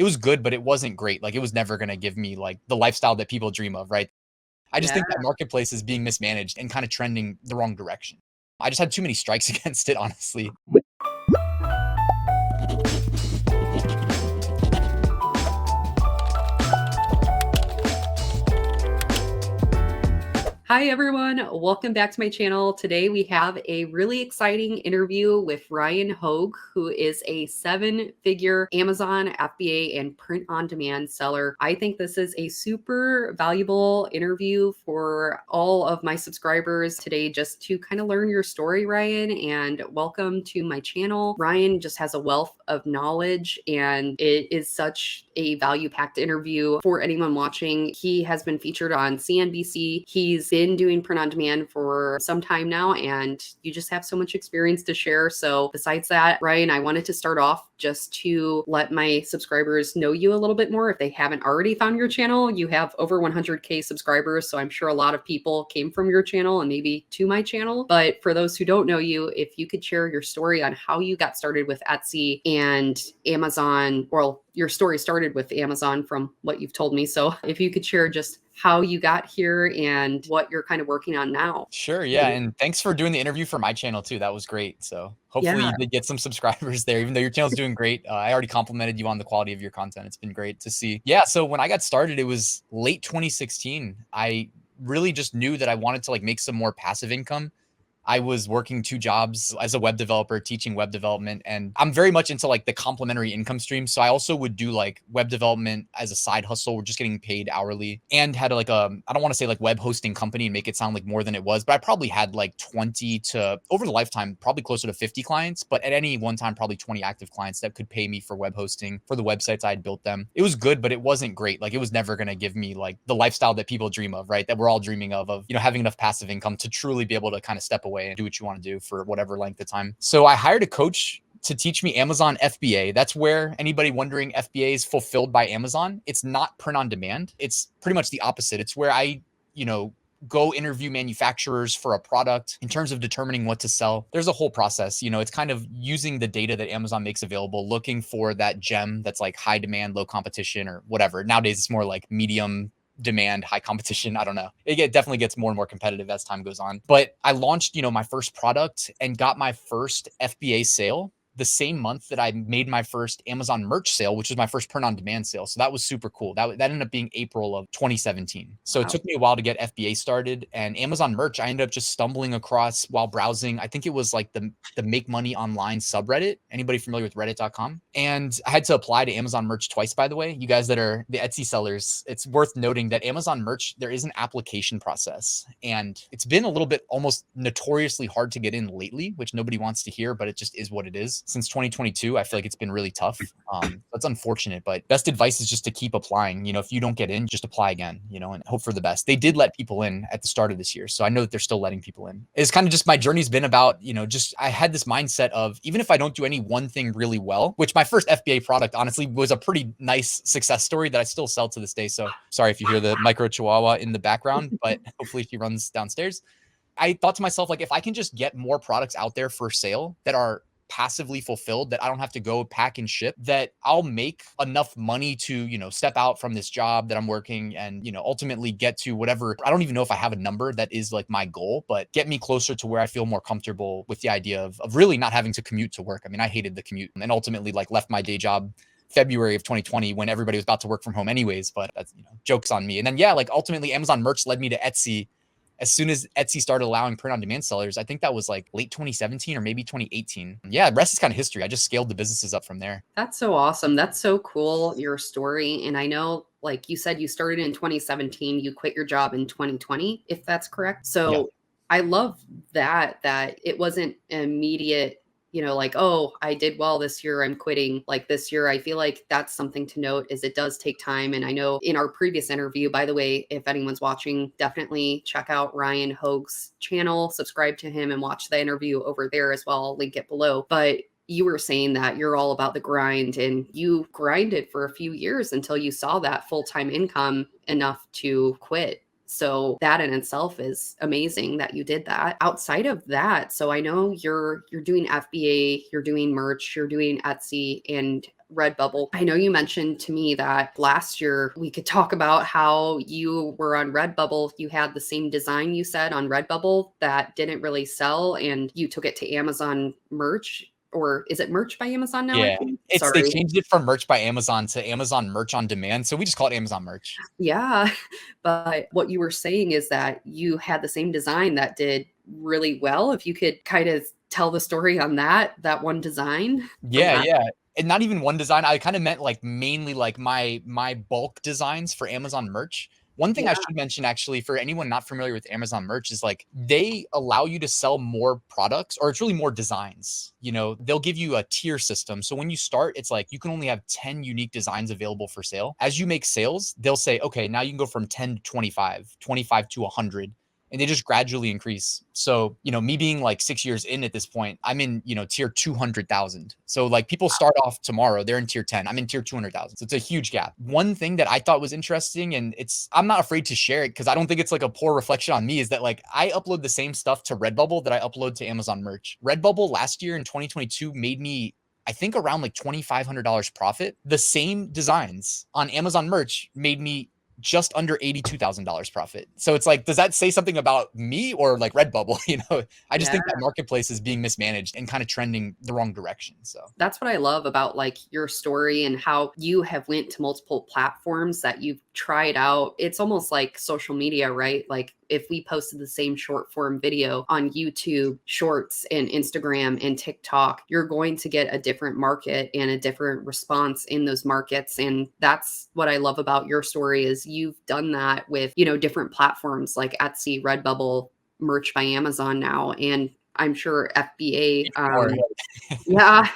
It was good, but it wasn't great. Like, it was never going to give me like the lifestyle that people dream of, right? I just Yeah. think that marketplace is being mismanaged and kind of trending the wrong direction. I just had too many strikes against it, honestly. Hi, everyone. Welcome back to my channel. Today, we have a really exciting interview with Ryan Hogue, who is a 7-figure Amazon FBA and print-on-demand seller. I think this is a super valuable interview for all of my subscribers today, just to kind of learn your story, Ryan, and welcome to my channel. Ryan just has a wealth of knowledge, and it is such a value-packed interview for anyone watching. He has been featured on CNBC. He's been doing print on demand for some time now, and you just have so much experience to share. So besides that, Ryan, I wanted to start off just to let my subscribers know you a little bit more if they haven't already found your channel. You have over 100K subscribers, so I'm sure a lot of people came from your channel and maybe to my channel. But for those who don't know you, if you could share your story on how you got started with Etsy and Amazon. Well, your story started with Amazon from what you've told me. So if you could share just how you got here and what you're kind of working on now. Sure, yeah, and thanks for doing the interview for my channel too. That was great. So hopefully Yeah. you did get some subscribers there, even though your channel's doing great. I already complimented you on the quality of your content. It's been great to see. Yeah, so when I got started, it was late 2016. I really just knew that I wanted to like make some more passive income. I was working 2 jobs as a web developer, teaching web development, and I'm very much into like the complementary income stream. So I also would do like web development as a side hustle. We're just getting paid hourly, and had like I don't want to say like web hosting company and make it sound like more than it was, but I probably had like 20 to over the lifetime, probably closer to 50 clients, but at any one time, probably 20 active clients that could pay me for web hosting for the websites I had built them. It was good, but it wasn't great. Like, it was never going to give me like the lifestyle that people dream of, right? That we're all dreaming of, having enough passive income to truly be able to kind of step away and do what you want to do for whatever length of time. So I hired a coach to teach me Amazon FBA. That's where anybody wondering FBA is fulfilled by Amazon. It's not print on demand. It's pretty much the opposite. It's where I, go interview manufacturers for a product in terms of determining what to sell. There's a whole process. It's kind of using the data that Amazon makes available, looking for that gem that's like high demand, low competition, or whatever. Nowadays, it's more like medium demand, high competition. I don't know. It definitely gets more and more competitive as time goes on. But I launched, my first product and got my first FBA sale the same month that I made my first Amazon merch sale, which was my first print on demand sale. So that was super cool. That ended up being April of 2017. So Wow. it took me a while to get FBA started, and Amazon merch, I ended up just stumbling across while browsing. I think it was like the Make Money Online subreddit. Anybody familiar with reddit.com? And I had to apply to Amazon merch twice, by the way. You guys that are the Etsy sellers, it's worth noting that Amazon merch, there is an application process, and it's been a little bit almost notoriously hard to get in lately, which nobody wants to hear, but it just is what it is. Since 2022, I feel like it's been really tough. That's unfortunate, but best advice is just to keep applying. If you don't get in, just apply again, and hope for the best. They did let people in at the start of this year, so I know that they're still letting people in. It's kind of just my journey's been about, just I had this mindset of, even if I don't do any one thing really well, which my first FBA product honestly was a pretty nice success story that I still sell to this day. So sorry if you hear the micro chihuahua in the background, but hopefully she runs downstairs. I thought to myself, like, if I can just get more products out there for sale that are passively fulfilled, that I don't have to go pack and ship, that I'll make enough money to, step out from this job that I'm working and, ultimately get to whatever. I don't even know if I have a number that is like my goal, but get me closer to where I feel more comfortable with the idea of really not having to commute to work. I mean, I hated the commute, and ultimately like left my day job February of 2020 when everybody was about to work from home anyways, but that's, jokes on me. And then, yeah, like ultimately Amazon merch led me to Etsy. As soon as Etsy started allowing print on demand sellers, I think that was like late 2017 or maybe 2018. Yeah, the rest is kind of history. I just scaled the businesses up from there. That's so awesome. That's so cool, your story. And I know, like you said, you started in 2017, you quit your job in 2020, if that's correct. Yeah. So I love that it wasn't immediate, like, oh, I did well this year, I'm quitting. Like this year, I feel like that's something to note, is it does take time. And I know in our previous interview, by the way, if anyone's watching, definitely check out Ryan Hogue's channel, subscribe to him and watch the interview over there as well. I'll link it below. But you were saying that you're all about the grind, and you grinded for a few years until you saw that full-time income enough to quit. So that in itself is amazing that you did that. Outside of that, so I know you're doing FBA, you're doing merch, you're doing Etsy, and Redbubble. I know you mentioned to me that last year we could talk about how you were on Redbubble. You had the same design you said on Redbubble that didn't really sell, and you took it to Amazon merch. Or is it merch by Amazon now, I Yeah. think? They Sorry. changed it from merch by Amazon to Amazon merch on demand. So we just call it Amazon merch. Yeah. But what you were saying is that you had the same design that did really well. If you could kind of tell the story on that one design from Yeah, last. yeah. And not even one design. I kind of meant like mainly like my bulk designs for Amazon merch. One thing Yeah. I should mention actually for anyone not familiar with Amazon merch is like they allow you to sell more products or it's really more designs. You know, they'll give you a tier system. So when you start, it's like you can only have 10 unique designs available for sale. As you make sales, they'll say, okay, now you can go from 10 to 25, 25 to 100 and they just gradually increase. So, you know, me being like 6 years in at this point, I'm in, you know, tier 200,000. So like people start off tomorrow, they're in tier 10. I'm in tier 200,000. So it's a huge gap. One thing that I thought was interesting and I'm not afraid to share it because I don't think it's like a poor reflection on me is that like I upload the same stuff to Redbubble that I upload to Amazon merch. Redbubble last year in 2022 made me I think around like $2,500 profit. The same designs on Amazon merch made me just under $82,000 profit. So it's like, does that say something about me or like Redbubble? You know, I just Yeah. think that marketplace is being mismanaged and kind of trending the wrong direction. So That's what I love about like your story and how you have went to multiple platforms that you've tried out. It's almost like social media, right? Like if we posted the same short form video on YouTube Shorts and Instagram and TikTok, you're going to get a different market and a different response in those markets. And that's what I love about your story is you've done that with, you know, different platforms like Etsy, Redbubble, merch by Amazon now. And I'm sure FBA, or yeah.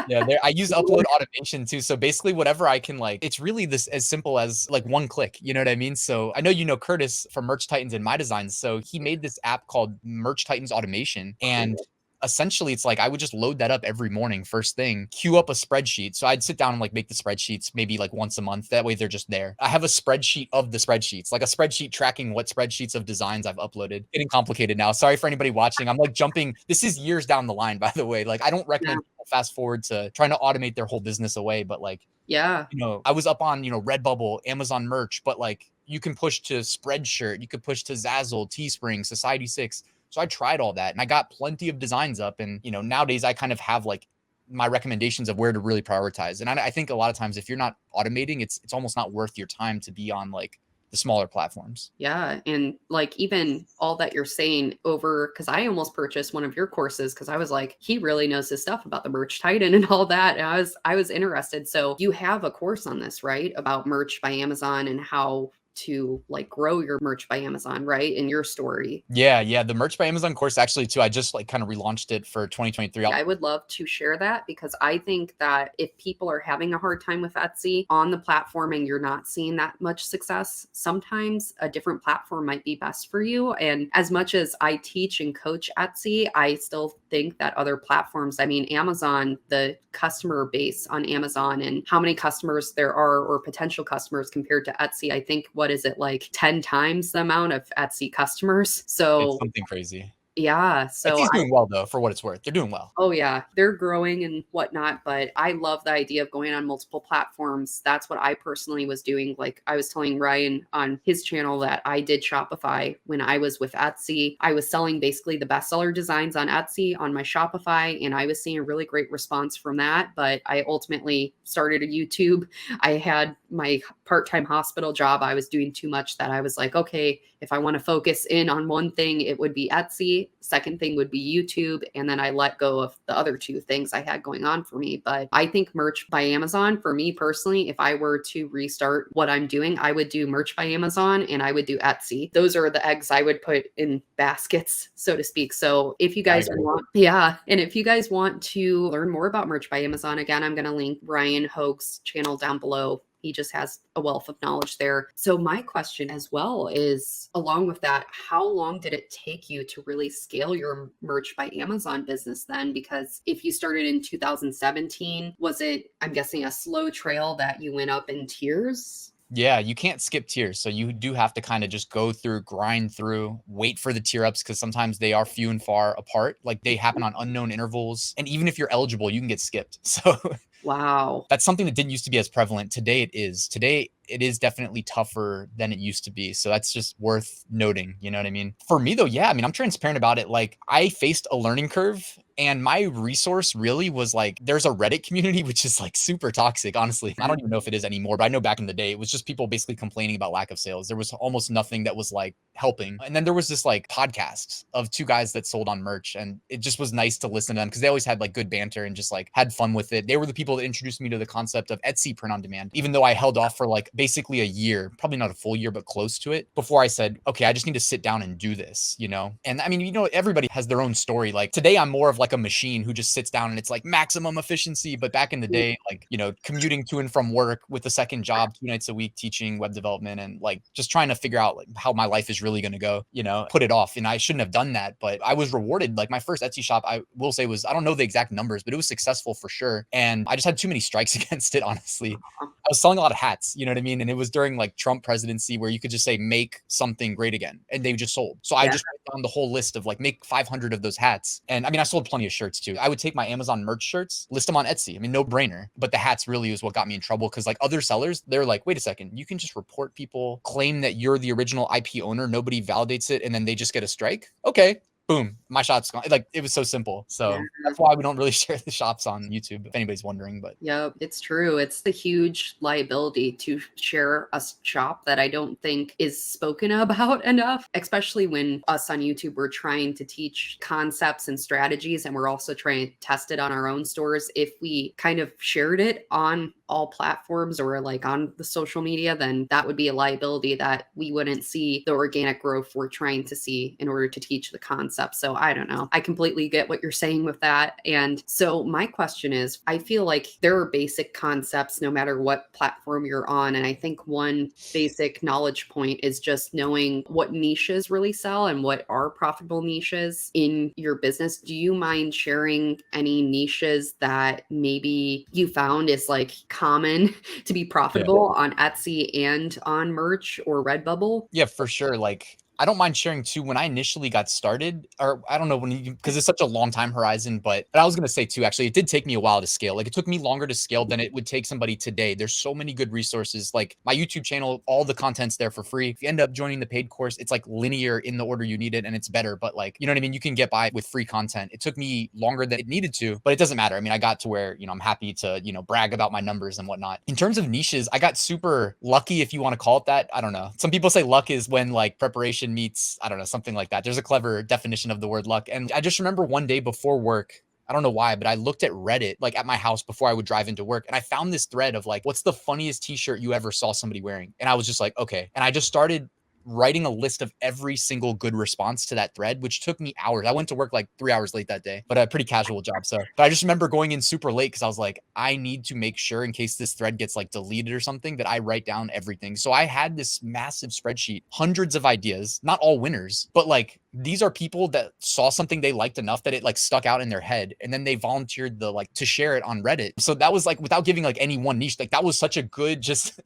yeah, there I use upload automation too. So basically whatever I can like, it's really this as simple as like one click. You know what I mean? So I know you know Curtis from Merch Titans and my designs. So he made this app called Merch Titans Automation. And essentially it's like I would just load that up every morning first thing, queue up a spreadsheet. So I'd sit down and like make the spreadsheets maybe like once a month. That way they're just there. I have a spreadsheet of the spreadsheets, like a spreadsheet tracking what spreadsheets of designs I've uploaded. Getting complicated now. Sorry for anybody watching. I'm like jumping. This is years down the line, by the way. Like I don't recommend people fast forward to trying to automate their whole business away, but like Yeah. you know, I was up on, you know, Redbubble, Amazon merch, but like you can push to Spreadshirt, you could push to Zazzle, Teespring, Society 6. So I tried all that and I got plenty of designs up. And, you know, nowadays I kind of have like my recommendations of where to really prioritize. And I think a lot of times if you're not automating, it's almost not worth your time to be on like the smaller platforms. Yeah. And like even all that you're saying over, because I almost purchased one of your courses because I was like, he really knows his stuff about the merch titan and all that. And I was interested. So you have a course on this, right? About merch by Amazon and how to like grow your merch by Amazon, right? In your story. Yeah, yeah. The merch by Amazon course actually too. I just like kind of relaunched it for 2023. I would love to share that because I think that if people are having a hard time with Etsy on the platform and you're not seeing that much success, sometimes a different platform might be best for you. And as much as I teach and coach Etsy, I still think that other platforms, I mean, Amazon, the customer base on Amazon and how many customers there are or potential customers compared to Etsy, I think, what is it, like 10 times the amount of Etsy customers? It's So something crazy. yeah. So Etsy's doing well though, for what it's worth. They're doing well. oh yeah, they're growing and whatnot, but I love the idea of going on multiple platforms. That's what I personally was doing. Like I was telling Ryan on his channel that I did Shopify when I was with Etsy. I was selling basically the bestseller designs on Etsy on my Shopify, and I was seeing a really great response from that. But I ultimately started a YouTube. I had my part-time hospital job. I was doing too much that I was like, okay, if I want to focus in on one thing, it would be Etsy. Second thing would be YouTube. And then I let go of the other two things I had going on for me. But I think merch by Amazon, for me personally, if I were to restart what I'm doing, I would do merch by Amazon and I would do Etsy. Those are the eggs I would put in baskets, so to speak. So if you guys want, yeah. And if you guys want to learn more about merch by Amazon, again, I'm going to link Ryan Hogue's channel down below. He just has a wealth of knowledge there. So my question as well is, along with that, how long did it take you to really scale your merch by Amazon business then? Because if you started in 2017, was it, I'm guessing, a slow trail that you went up in tiers? Yeah, you can't skip tiers. So you do have to kind of just go through, grind through, wait for the tier ups because sometimes they are few and far apart. Like they happen on unknown intervals. And even if you're eligible, you can get skipped. So Wow. that's something that didn't used to be as prevalent. Today it is. Today it is definitely tougher than it used to be. So that's just worth noting. You know what I mean? For me though, yeah, I mean, I'm transparent about it. Like I faced a learning curve and my resource really was like, there's a Reddit community, which is like super toxic, honestly. I don't even know if it is anymore, but I know back in the day, it was just people basically complaining about lack of sales. There was almost nothing that was like helping. And then there was this like podcast of two guys that sold on merch. And it just was nice to listen to them because they always had like good banter and just like had fun with it. They were the people that introduced me to the concept of Etsy print on demand, even though I held off for like basically a year, probably not a full year, but close to it before I said, okay, I just need to sit down and do this, you know? And I mean, you know, everybody has their own story. Like today I'm more of like a machine who just sits down and it's like maximum efficiency. But back in the day, like, you know, commuting to and from work with a second job 2 nights a week, teaching web development and like just trying to figure out like how my life is really going to go, you know, put it off. And I shouldn't have done that, but I was rewarded. Like my first Etsy shop, I will say was, I don't know the exact numbers, but it was successful for sure. And I just had too many strikes against it, honestly. I was selling a lot of hats, you know what I mean? And it was during like Trump presidency where you could just say, make something great again. And they just sold. So I just wrote down the whole list of like, make 500 of those hats. And I mean, I sold plenty of shirts too. I would take my Amazon merch shirts, list them on Etsy. I mean, no brainer. But the hats really was what got me in trouble. Cause like other sellers, they're like, wait a second, you can just report people, claim that you're the original IP owner. Nobody validates it. And then they just get a strike. Okay. Boom, my shop's gone. Like it was so simple. So that's why we don't really share the shops on YouTube, if anybody's wondering. But yeah, it's true. It's the huge liability to share a shop that I don't think is spoken about enough, especially when us on YouTube, we're trying to teach concepts and strategies, and we're also trying to test it on our own stores. If we kind of shared it on all platforms or like on the social media, then that would be a liability that we wouldn't see the organic growth we're trying to see in order to teach the concept. So I don't know. I completely get what you're saying with that. And so my question is, I feel like there are basic concepts no matter what platform you're on. And I think one basic knowledge point is just knowing what niches really sell and what are profitable niches in your business. Do you mind sharing any niches that maybe you found is like common to be profitable on Etsy and on merch or Redbubble? yeah, for sure. Like I don't mind sharing too. When I initially got started, or I don't know when you, because it's such a long time horizon, but I was going to say too, actually, it did take me a while to scale. Like it took me longer to scale than it would take somebody today. There's so many good resources. Like my YouTube channel, all the content's there for free. If you end up joining the paid course, it's like linear in the order you need it and it's better. But like, you know what I mean? You can get by with free content. It took me longer than it needed to, but it doesn't matter. I mean, I got to where, you know, I'm happy to, you know, brag about my numbers and whatnot. In terms of niches, I got super lucky, if you want to call it that. I don't know. Some people say luck is when like preparation meets, I don't know, something like that. There's a clever definition of the word luck. And I just remember one day before work, I don't know why, but I looked at Reddit like at my house before I would drive into work. And I found this thread of like, what's the funniest t-shirt you ever saw somebody wearing? And I was just like, okay. And I just started writing a list of every single good response to that thread, which took me hours. I went to work like 3 hours late that day, but a pretty casual job. So, but I just remember going in super late because I was like, I need to make sure in case this thread gets like deleted or something that I write down everything. So I had this massive spreadsheet, hundreds of ideas, not all winners, but like these are people that saw something they liked enough that it like stuck out in their head. And then they volunteered the like to share it on Reddit. So that was like, without giving like any one niche, like that was such a good, just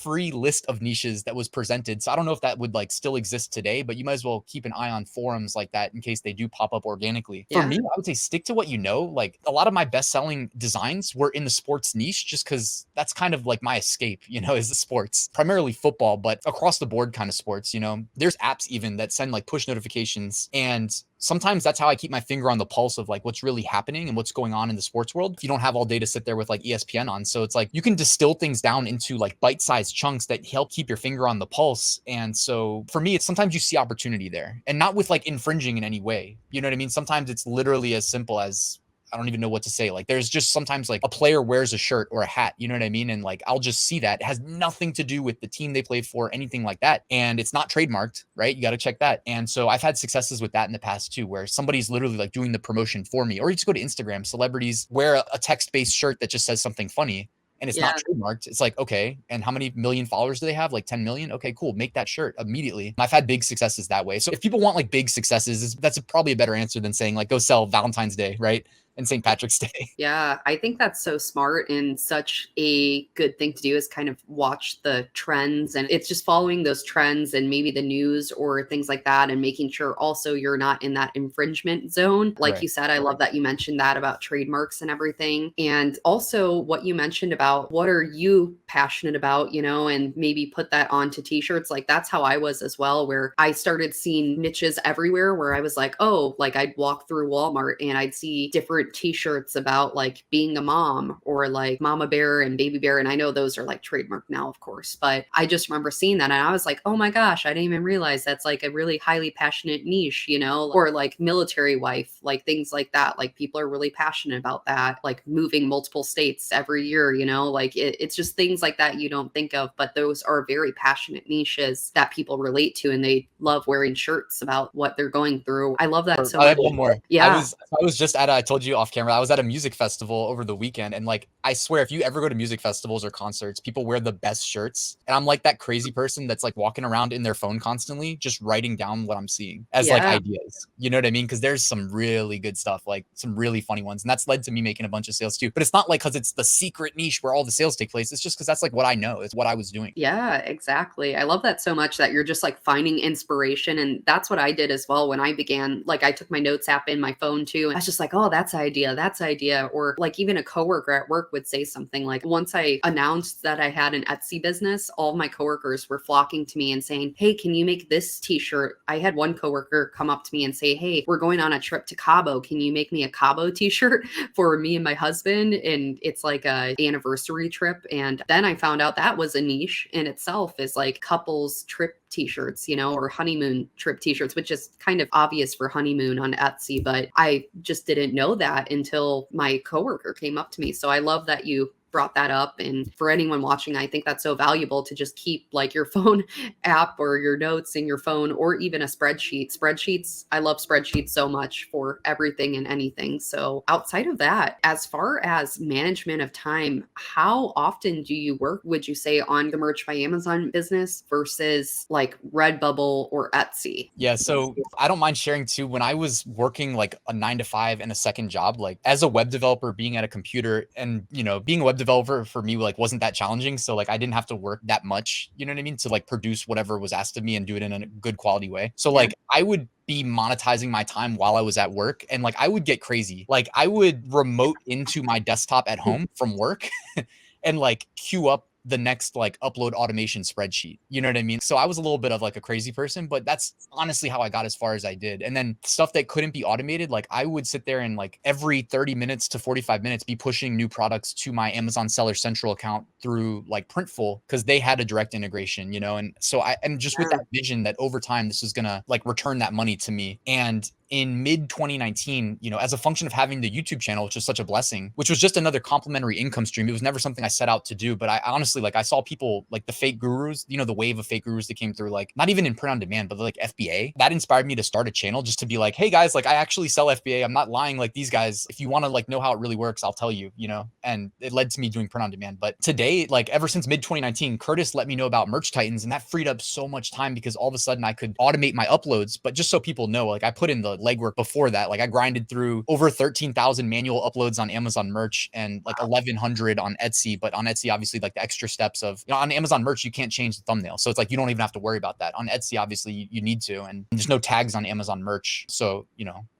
free list of niches that was presented. So I don't know if that would like still exist today, but you might as well keep an eye on forums like that in case they do pop up organically. For me, I would say stick to what you know. Like a lot of my best-selling designs were in the sports niche just because that's kind of like my escape, you know, is the sports, primarily football, but across the board kind of sports, you know. There's apps even that send like push notifications, and sometimes that's how I keep my finger on the pulse of like what's really happening and what's going on in the sports world. If you don't have all day to sit there with like ESPN on. So it's like you can distill things down into like bite-sized chunks that help keep your finger on the pulse. And so for me, it's sometimes you see opportunity there and not with like infringing in any way. You know what I mean? Sometimes it's literally as simple as I don't even know what to say. Like there's just sometimes like a player wears a shirt or a hat, you know what I mean? And like, I'll just see that. It has nothing to do with the team they play for, anything like that. And it's not trademarked, right? You got to check that. And so I've had successes with that in the past too, where somebody's literally like doing the promotion for me, or you just go to Instagram, celebrities wear a text-based shirt that just says something funny and it's not trademarked. It's like, okay, and how many million followers do they have? Like 10 million? Okay, cool. Make that shirt immediately. I've had big successes that way. So if people want like big successes, that's probably a better answer than saying like, go sell Valentine's Day, right? and St. Patrick's Day. Yeah, I think that's so smart and such a good thing to do is kind of watch the trends. And it's just following those trends and maybe the news or things like that, and making sure also you're not in that infringement zone. Like Right. you said, I love that you mentioned that about trademarks and everything. And also what you mentioned about what are you passionate about, and maybe put that onto t-shirts. Like that's how I was as well, where I started seeing niches everywhere where I was like, oh, like I'd walk through Walmart and I'd see different t-shirts about like being a mom or like mama bear and baby bear. And I know those are like trademarked now, of course, but I just remember seeing that and I was like, oh my gosh, I didn't even realize that's like a really highly passionate niche, or like military wife, like things like that. Like people are really passionate about that, like moving multiple states every year, like it's just things like that you don't think of, but those are very passionate niches that people relate to and they love wearing shirts about what they're going through. I love that so I much. have one more. Yeah. I was just at I told you off camera, I was at a music festival over the weekend, and like I swear if you ever go to music festivals or concerts, people wear the best shirts. And I'm like that crazy person that's like walking around in their phone constantly, just writing down what I'm seeing as like Yeah. ideas. You know what I mean? Because there's some really good stuff, like some really funny ones. And that's led to me making a bunch of sales too. But it's not like because it's the secret niche where all the sales take place. It's just because that's like what I know. It's what I was doing. Yeah, exactly. I love that so much that you're just like finding inspiration. And that's what I did as well when I began. Like I took my notes app in my phone too. And I was just like, oh, that's idea. That's idea. Or like even a coworker at work would say something like once I announced that I had an Etsy business, all of my coworkers were flocking to me and saying, hey, can you make this t-shirt? I had one coworker come up to me and say, hey, we're going on a trip to Cabo. Can you make me a Cabo t-shirt for me and my husband? And it's like a anniversary trip. And then I found out that was a niche in itself, is like couples trip t-shirts, or honeymoon trip t-shirts, which is kind of obvious for honeymoon on Etsy, but I just didn't know that until my coworker came up to me. So I love that you brought that up. And for anyone watching, I think that's so valuable to just keep like your phone app or your notes in your phone, or even a spreadsheet. Spreadsheets, I love spreadsheets so much for everything and anything. So outside of that, as far as management of time, how often do you work, would you say, on the Merch by Amazon business versus like Redbubble or Etsy? Yeah, so I don't mind sharing too. When I was working like a 9 to 5 and a second job, like as a web developer, being at a computer and being a web developer for me like wasn't that challenging. So like I didn't have to work that much, you know what I mean, to like produce whatever was asked of me and do it in a good quality way. So Yeah. like I would be monetizing my time while I was at work, and like I would get crazy. Like I would remote into my desktop at home from work and like queue up the next like upload automation spreadsheet. You know what I mean? So I was a little bit of like a crazy person, but that's honestly how I got as far as I did. And then stuff that couldn't be automated, like I would sit there and like every 30 minutes to 45 minutes be pushing new products to my Amazon Seller Central account through like Printful, because they had a direct integration, and so and just with that vision that over time this is gonna like return that money to me. And in mid 2019, as a function of having the YouTube channel, which was such a blessing, which was just another complementary income stream. It was never something I set out to do, but I honestly, like I saw people like the fake gurus, the wave of fake gurus that came through, like not even in print on demand, but like FBA. That inspired me to start a channel just to be like, hey guys, like I actually sell FBA. I'm not lying like these guys. If you want to like know how it really works, I'll tell you, and it led to me doing print on demand. But today, like ever since mid 2019, Curtis let me know about Merch Titans, and that freed up so much time because all of a sudden I could automate my uploads. But just so people know, like I put in the legwork before that. Like I grinded through over 13,000 manual uploads on Amazon Merch and like 1,100 on Etsy. But on Etsy, obviously, like the extra steps of, on Amazon Merch, you can't change the thumbnail. So it's like, you don't even have to worry about that. On Etsy, obviously, you need to, and there's no tags on Amazon Merch. So,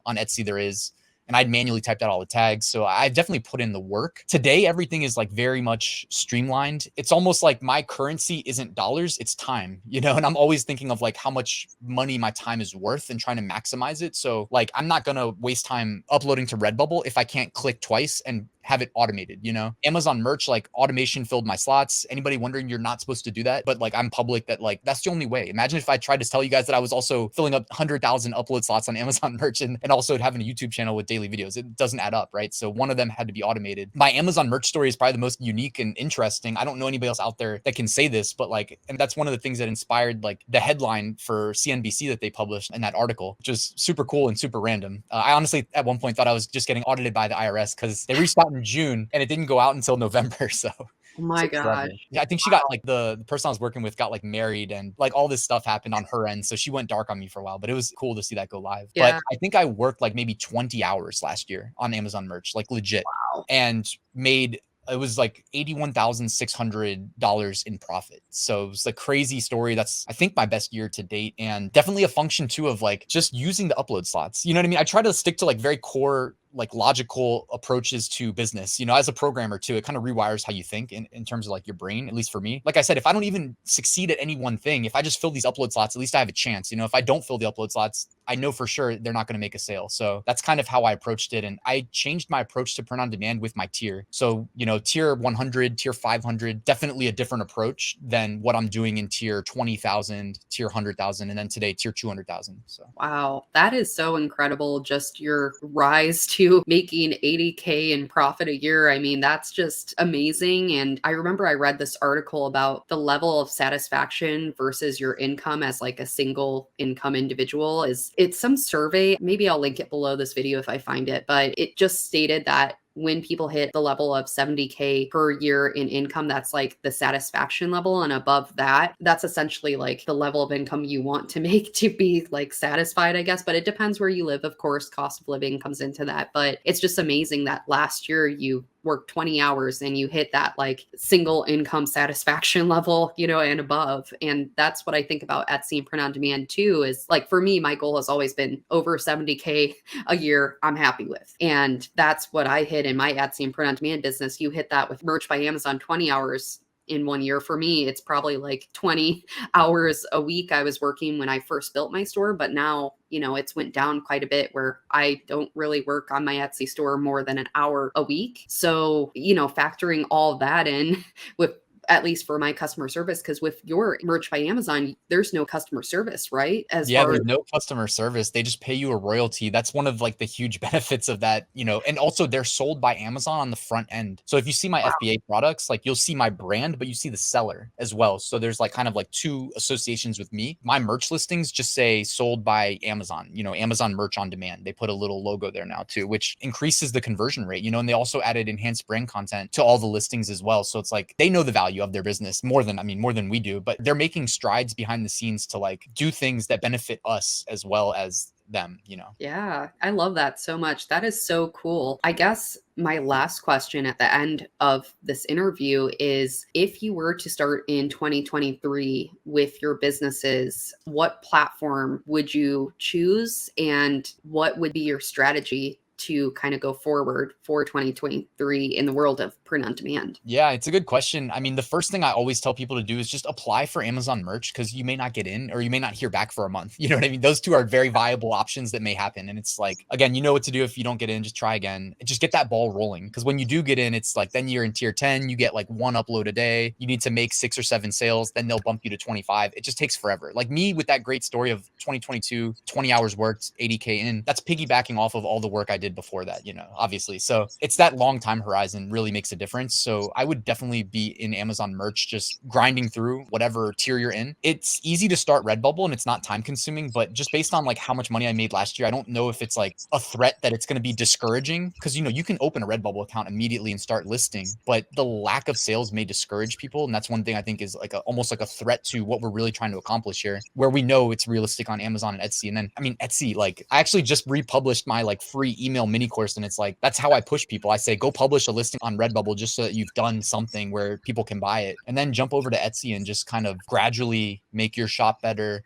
on Etsy there is. And I'd manually typed out all the tags. So I've definitely put in the work. Today, everything is like very much streamlined. It's almost like my currency isn't dollars, it's time, and I'm always thinking of like how much money my time is worth and trying to maximize it. So like, I'm not going to waste time uploading to Redbubble if I can't click twice and have it automated, Amazon Merch, like automation filled my slots. Anybody wondering, you're not supposed to do that, but like I'm public that like that's the only way. Imagine if I tried to tell you guys that I was also filling up 100,000 upload slots on Amazon Merch and also having a YouTube channel with daily videos. It doesn't add up, right? So one of them had to be automated. My Amazon Merch story is probably the most unique and interesting. I don't know anybody else out there that can say this, but like, and that's one of the things that inspired like the headline for CNBC that they published in that article, which is super cool and super random. I honestly at one point thought I was just getting audited by the IRS because they reached out in June and it didn't go out until November. So Oh my So forever. gosh. Yeah, I think she got like the person I was working with got like married and like all this stuff happened on her end. So she went dark on me for a while, but it was cool to see that go live. But Yeah. I think I worked like maybe 20 hours last year on Amazon merch, like legit, Wow. and made it was like $81,600 in profit. So it was a crazy story. That's I think my best year to date, and definitely a function too of like just using the upload slots. You know what I mean? I try to stick to like very core like logical approaches to business, as a programmer too. It kind of rewires how you think in terms of like your brain, at least for me. Like I said, if I don't even succeed at any one thing, if I just fill these upload slots, at least I have a chance. If I don't fill the upload slots, I know for sure they're not going to make a sale. So that's kind of how I approached it. And I changed my approach to print on demand with my tier. So, tier 100, tier 500, definitely a different approach than what I'm doing in tier 20,000, tier 100,000, and then today tier 200,000. So Wow, that is so incredible. Just your rise to making 80K in profit a year. I mean, that's just amazing. And I remember I read this article about the level of satisfaction versus your income as like a single income individual. It's some survey. Maybe I'll link it below this video if I find it, but it just stated that when people hit the level of 70K per year in income, that's like the satisfaction level. And above that, that's essentially like the level of income you want to make to be like satisfied, I guess. But it depends where you live. Of course, cost of living comes into that. But it's just amazing that last year you worked 20 hours and you hit that like single income satisfaction level, and above. And that's what I think about Etsy and print on demand too, is like for me, my goal has always been over 70K a year I'm happy with. And that's what I hit in my Etsy and print on demand business. You hit that with Merch by Amazon, 20 hours in 1 year. For me, it's probably like 20 hours a week I was working when I first built my store, but now, it's went down quite a bit where I don't really work on my Etsy store more than an hour a week. So, factoring all that in with at least for my customer service, because with your Merch by Amazon, there's no customer service, right? As yeah, far there's no customer service. They just pay you a royalty. That's one of like the huge benefits of that, and also they're sold by Amazon on the front end. So if you see my FBA products, like you'll see my brand, but you see the seller as well. So there's like kind of like two associations with me. My merch listings just say sold by Amazon, Amazon merch on demand. They put a little logo there now too, which increases the conversion rate, and they also added enhanced brand content to all the listings as well. So it's like they know the value of their business more than we do, but they're making strides behind the scenes to like do things that benefit us as well as them. Yeah, I love that so much. That is so cool. I guess my last question at the end of this interview is if you were to start in 2023 with your businesses, what platform would you choose and what would be your strategy to kind of go forward for 2023 in the world of print on demand? Yeah, it's a good question. I mean, the first thing I always tell people to do is just apply for Amazon merch because you may not get in or you may not hear back for a month. You know what I mean? Those two are very viable options that may happen. And it's like, again, you know what to do if you don't get in, just try again. Just get that ball rolling. Because when you do get in, it's like then you're in tier 10, you get like one upload a day. You need to make 6 or 7 sales, then they'll bump you to 25. It just takes forever. Like me with that great story of 2022, 20 hours worked, 80K in, that's piggybacking off of all the work I did before that, obviously. So it's that long time horizon really makes a difference. So I would definitely be in Amazon merch, just grinding through whatever tier you're in. It's easy to start Redbubble and it's not time consuming, but just based on like how much money I made last year, I don't know if it's like a threat that it's going to be discouraging because, you can open a Redbubble account immediately and start listing, but the lack of sales may discourage people. And that's one thing I think is like almost like a threat to what we're really trying to accomplish here, where we know it's realistic on Amazon and Etsy. And then, I mean, Etsy, like I actually just republished my like free email mini course. And it's like, that's how I push people. I say, go publish a listing on Redbubble just so that you've done something where people can buy it, and then jump over to Etsy and just kind of gradually make your shop better,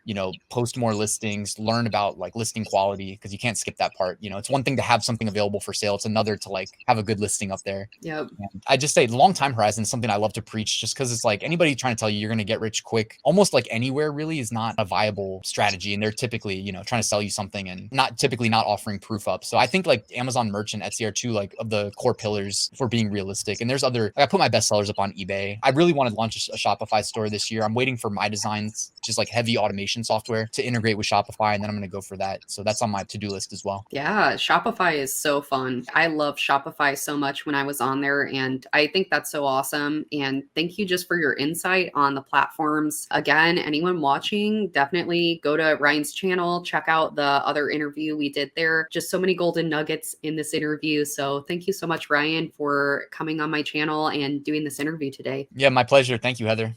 post more listings, learn about like listing quality, because you can't skip that part. It's one thing to have something available for sale. It's another to like have a good listing up there. Yep. And I just say long time horizon is something I love to preach just because it's like anybody trying to tell you you're going to get rich quick, almost like anywhere really, is not a viable strategy. And they're typically, trying to sell you something and not offering proof up. So I think like Amazon merch and Etsy are two like of the core pillars for being realistic. And there's other, like I put my best sellers up on eBay. I really want to launch a Shopify store this year. I'm waiting for My Designs, just like heavy automation software, to integrate with Shopify. And then I'm going to go for that. So that's on my to-do list as well. Yeah, Shopify is so fun. I love Shopify so much when I was on there, and I think that's so awesome. And thank you just for your insight on the platforms. Again, anyone watching, definitely go to Ryan's channel, check out the other interview we did there. Just so many golden nuggets nuggets in this interview. So thank you so much, Ryan, for coming on my channel and doing this interview today. Yeah, my pleasure. Thank you, Heather.